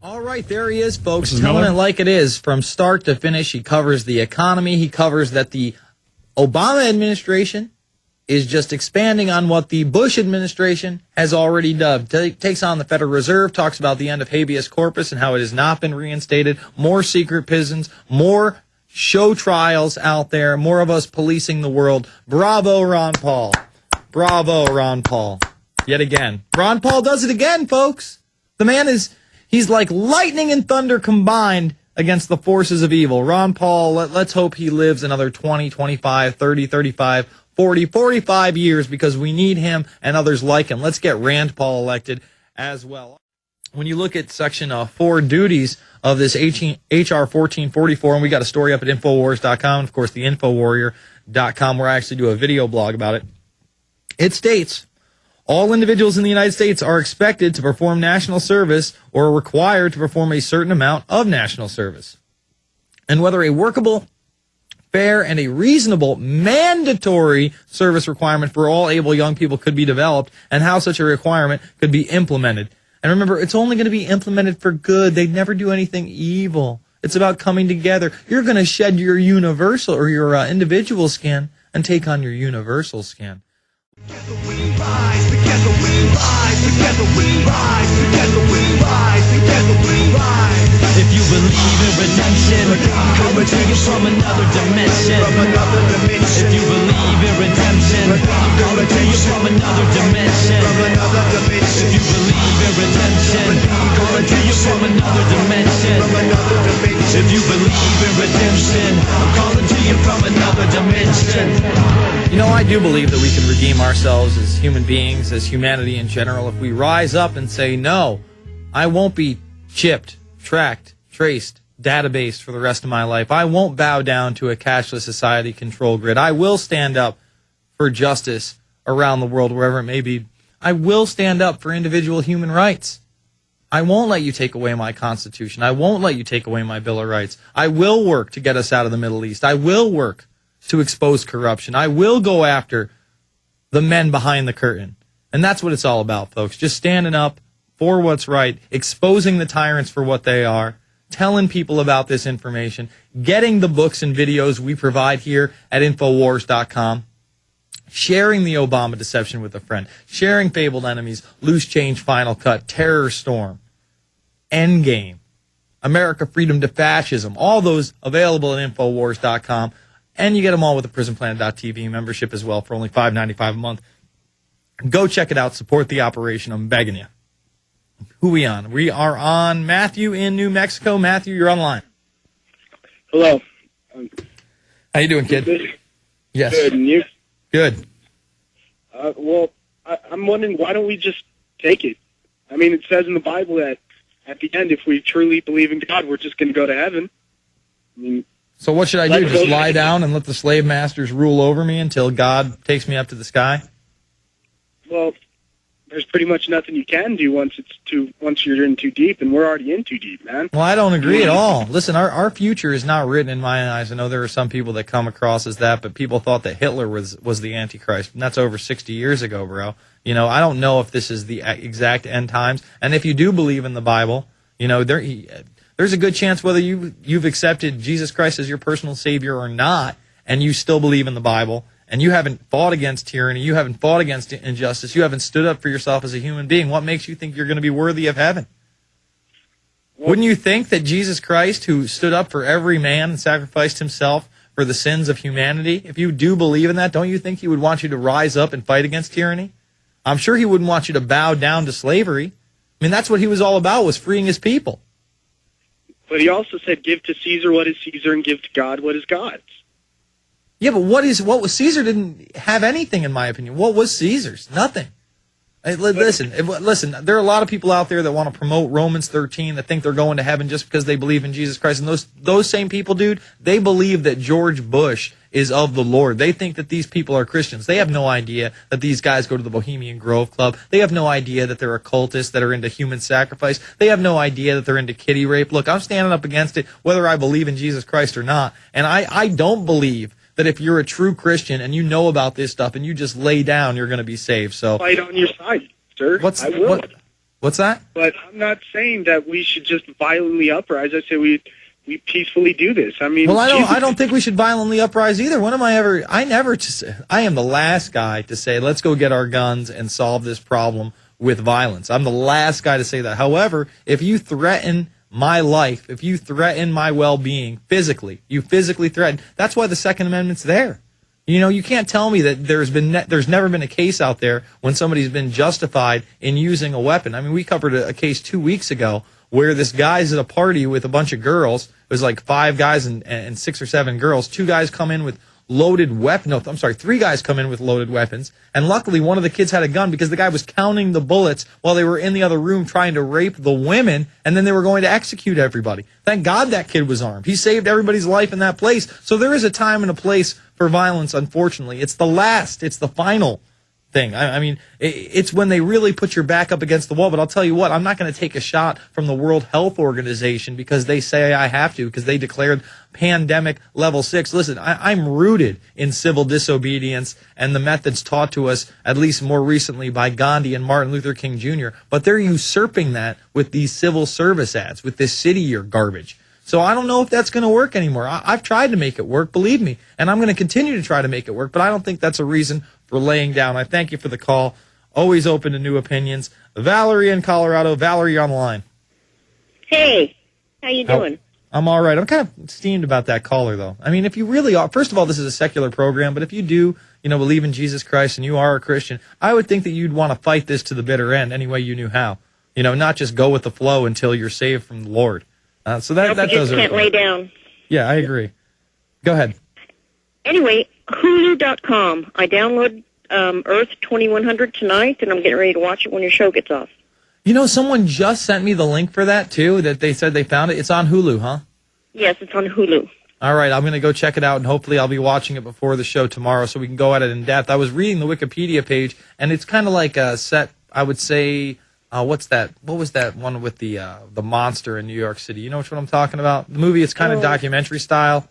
All right, there he is, folks, telling it like it is from start to finish. He covers the economy. He covers that the Obama administration is just expanding on what the Bush administration has already done. Takes on the Federal Reserve, talks about the end of habeas corpus and how it has not been reinstated, more secret prisons, more show trials out there, more of us policing the world. Bravo, Ron Paul. Bravo, Ron Paul. Yet again. Ron Paul does it again, folks. The man he's like lightning and thunder combined against the forces of evil. Ron Paul, let's hope he lives another 20, 25, 30, 35, 40, 45 years because we need him and others like him. Let's get Rand Paul elected as well. When you look at Section 4 duties of this H.R. 1444, and we got a story up at INFOWARRIOR.com, of course, the INFOWARRIOR.com, where I actually do a video blog about it. It states, all individuals in the United States are expected to perform national service or are required to perform a certain amount of national service. And whether a workable, fair, and a reasonable mandatory service requirement for all able young people could be developed and how such a requirement could be implemented. And remember, it's only going to be implemented for good. They'd never do anything evil. It's about coming together. You're going to shed your universal or your individual skin and take on your universal skin. Together we rise, together we rise, together we rise, together we rise, together we rise. If you believe in redemption, coming to you from another dimension. If you believe in redemption, I'm coming to you from another dimension. If you believe in redemption, I'm coming to you from another dimension. If you believe in redemption, I'm calling to you from another dimension. You know, I do believe that we can redeem ourselves as human beings, as humanity in general, if we rise up and say, no, I won't be chipped, tracked, traced, databased for the rest of my life. I won't bow down to a cashless society control grid. I will stand up for justice around the world, wherever it may be. I will stand up for individual human rights. I won't let you take away my Constitution. I won't let you take away my Bill of Rights. I will work to get us out of the Middle East. I will work to expose corruption. I will go after the men behind the curtain. And that's what it's all about, folks. Just standing up for what's right, exposing the tyrants for what they are, telling people about this information, getting the books and videos we provide here at InfoWars.com, sharing the Obama deception with a friend, sharing Fabled Enemies, Loose Change Final Cut, Terror Storm, Endgame, America Freedom to Fascism, all those available at InfoWars.com. And you get them all with the PrisonPlanet.tv membership as well for only $5.95 a month. Go check it out. Support the operation. I'm begging you. Who we on? We are on Matthew in New Mexico. Matthew, you're online. Hello. How you doing, kid? Good. Yes. Good. And you? Good. Well, I'm wondering, why don't we just take it? I mean, it says in the Bible that at the end, if we truly believe in God, we're just going to go to heaven. I mean, so what should I do? Just lie down and let the slave masters rule over me until God takes me up to the sky? Well, there's pretty much nothing you can do once you're in too deep, and we're already in too deep, man. Well, I don't agree at all. Listen, our future is not written in my eyes. I know there are some people that come across as that, but people thought that Hitler was the Antichrist, and that's over 60 years ago, bro. You know, I don't know if this is the exact end times, and if you do believe in the Bible, you know, there's a good chance whether you've accepted Jesus Christ as your personal Savior or not, and you still believe in the Bible, and you haven't fought against tyranny, you haven't fought against injustice, you haven't stood up for yourself as a human being, what makes you think you're going to be worthy of heaven? Wouldn't you think that Jesus Christ, who stood up for every man and sacrificed himself for the sins of humanity, if you do believe in that, don't you think he would want you to rise up and fight against tyranny? I'm sure he wouldn't want you to bow down to slavery. I mean, that's what he was all about, was freeing his people. But he also said, give to Caesar what is Caesar and give to God what is God's. Yeah, but what was Caesar didn't have anything, in my opinion. What was Caesar's? Nothing. Listen, there are a lot of people out there that want to promote Romans 13, that think they're going to heaven just because they believe in Jesus Christ. And those same people, dude, they believe that George Bush is of the Lord. They think that these people are Christians. They have no idea that these guys go to the Bohemian Grove Club. They have no idea that they're occultists that are into human sacrifice. They have no idea that they're into kitty rape. Look, I'm standing up against it whether I believe in Jesus Christ or not. And I don't believe that if you're a true Christian and you know about this stuff and you just lay down, you're going to be saved. So fight on your side, sir. I will. What's that? But I'm not saying that we should just violently uprise. I say we peacefully do this. I mean, well, I don't think we should violently uprise either. When am I ever? I am the last guy to say let's go get our guns and solve this problem with violence. I'm the last guy to say that. However, if you threaten my life, if you threaten my well-being physically, you physically threaten. That's why the Second Amendment's there. You know, you can't tell me that there's never been a case out there when somebody's been justified in using a weapon. I mean, we covered a case 2 weeks ago where this guy's at a party with a bunch of girls. It was like 5 guys and 6 or 7 girls. 2 guys come in with loaded weapons. No, I'm sorry, 3 guys come in with loaded weapons. And luckily, one of the kids had a gun because the guy was counting the bullets while they were in the other room trying to rape the women, and then they were going to execute everybody. Thank God that kid was armed. He saved everybody's life in that place. So there is a time and a place for violence, unfortunately. It's the final thing. I mean, it's when they really put your back up against the wall. But I'll tell you what, I'm not going to take a shot from the World Health Organization because they say I have to, because they declared pandemic level 6. Listen, I'm rooted in civil disobedience and the methods taught to us, at least more recently, by Gandhi and Martin Luther King Jr. But they're usurping that with these civil service ads, with this city year garbage. So I don't know if that's going to work anymore. I've tried to make it work, believe me, and I'm going to continue to try to make it work, but I don't think that's a reason for laying down. I thank you for the call. Always open to new opinions. Valerie in Colorado. Valerie, you're on the line. Hey, how you doing? I'm all right. I'm kind of steamed about that caller, though. I mean, if you really are, first of all, this is a secular program, but if you do, believe in Jesus Christ and you are a Christian, I would think that you'd want to fight this to the bitter end any way you knew how. Not just go with the flow until you're saved from the Lord. So that does it. Can't lay down. Yeah, I agree. Go ahead. Anyway, Hulu.com. I download Earth 2100 tonight, and I'm getting ready to watch it when your show gets off. Someone just sent me the link for that, too, that they said they found it. It's on Hulu, huh? Yes, it's on Hulu. All right, I'm going to go check it out, and hopefully I'll be watching it before the show tomorrow so we can go at it in depth. I was reading the Wikipedia page, and it's kind of like a set, I would say... what's that? What was that one with the monster in New York City? You know which one I'm talking about? The movie, it's kind of documentary style.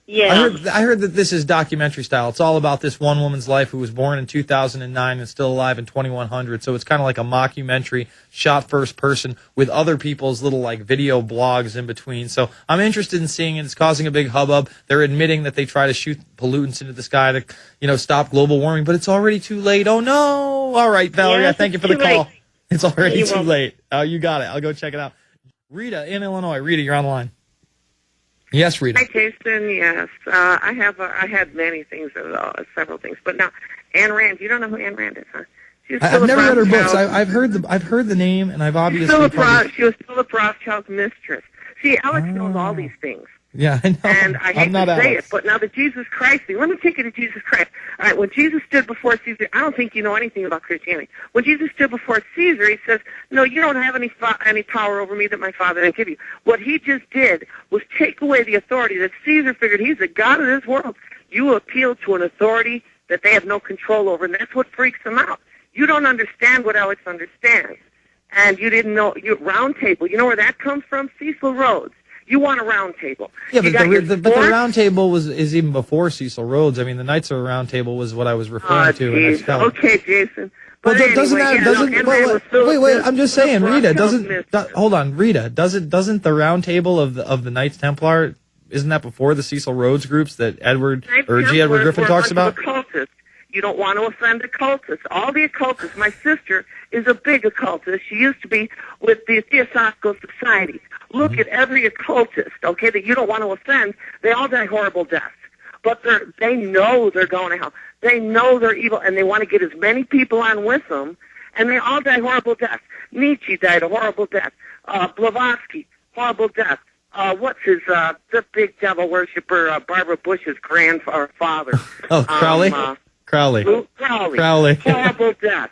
Yeah. I heard that this is documentary style. It's all about this one woman's life who was born in 2009 and still alive in 2100. So it's kind of like a mockumentary shot first person with other people's little like video blogs in between. So I'm interested in seeing it. It's causing a big hubbub. They're admitting that they try to shoot pollutants into the sky to, stop global warming, but it's already too late. Oh no. All right, Valerie, Yeah, I thank you for the call. late. It's already too late. Oh, you got it. I'll go check it out. Rita in Illinois. Rita, you're on the line. Yes, Rita. Hi, Jason. Yes, I had many things, several things, but now Ayn Rand. You don't know who Ayn Rand is, huh? I've never read her books. I've heard the name, and I've obviously. She was Philip Rothschild's mistress. See, Alex knows all these things. Yeah, I know. And I hate to say it, but now the Jesus Christ thing, let me take you to Jesus Christ. All right, when Jesus stood before Caesar, I don't think you know anything about Christianity. When Jesus stood before Caesar, he says, no, you don't have any power over me that my Father didn't give you. What he just did was take away the authority that Caesar figured he's the God of this world. You appeal to an authority that they have no control over, and that's what freaks them out. You don't understand what Alex understands. And you didn't know, round table, you know where that comes from? Cecil Rhodes. You want a round table. Yeah, but the round table is even before Cecil Rhodes. I mean, the Knights of the Round Table was what I was referring to. Okay, Jason. But wait. I'm just saying, Rita. Hold on, Rita. Doesn't the Round Table of the Knights Templar? Isn't that before the Cecil Rhodes groups that G. Edward Griffin talks about? Occultists. You don't want to offend occultists. All the occultists. My sister is a big occultist. She used to be with the Theosophical Society. Look at every occultist, okay, that you don't want to offend. They all die horrible deaths. But they know they're going to hell. They know they're evil, and they want to get as many people on with them, and they all die horrible deaths. Nietzsche died a horrible death. Blavatsky, horrible death. What's his, the big devil worshiper, Barbara Bush's grandfather. Oh, Crowley? Crowley. Horrible death.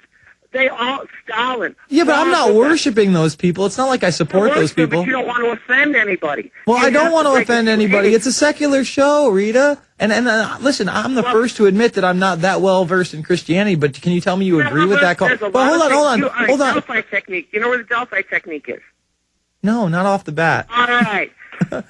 They all, Stalin. Yeah, but I'm not worshiping those people. It's not like I support those people. But you don't want to offend anybody. Well, I don't want to offend anybody. It's a secular show, Rita. And listen, I'm the first to admit that I'm not that well versed in Christianity, but can you tell me you agree with that call? Well, hold on. Delphi technique. You know where the Delphi technique is? No, not off the bat. All right.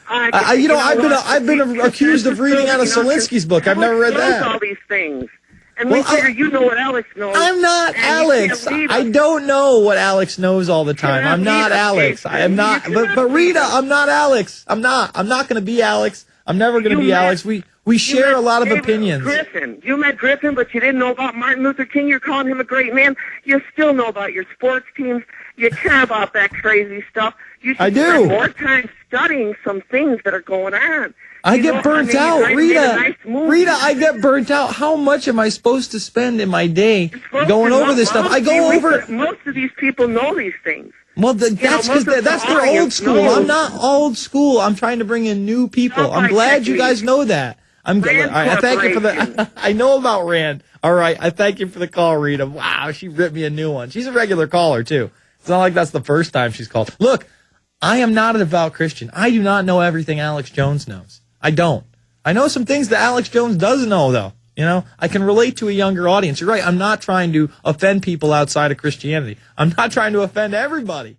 I've been accused of reading out of Solinsky's book. I've never read that. All these things. And we figure you know what Alex knows. I'm not Alex. I don't know what Alex knows all the time. I'm not Alex. I am not. But Rita, I'm not Alex. I'm not going to be Alex. I'm never going to be Alex. We share a lot of opinions. Griffin. You met Griffin, but you didn't know about Martin Luther King. You're calling him a great man. You still know about your sports teams. You care about that crazy stuff. You should spend more time studying some things that are going on. I get burnt out, Rita. Rita, I get burnt out. How much am I supposed to spend in my day going over this stuff? I go over. Most of these people know these things. Well, that's because that's their old school. I'm not old school. I'm trying to bring in new people. I'm glad you guys know that. I thank you for the. I know about Rand. All right, I thank you for the call, Rita. Wow, she ripped me a new one. She's a regular caller too. It's not like that's the first time she's called. Look, I am not a devout Christian. I do not know everything Alex Jones knows. I don't. I know some things that Alex Jones does know, though. You know, I can relate to a younger audience. You're right. I'm not trying to offend people outside of Christianity. I'm not trying to offend everybody.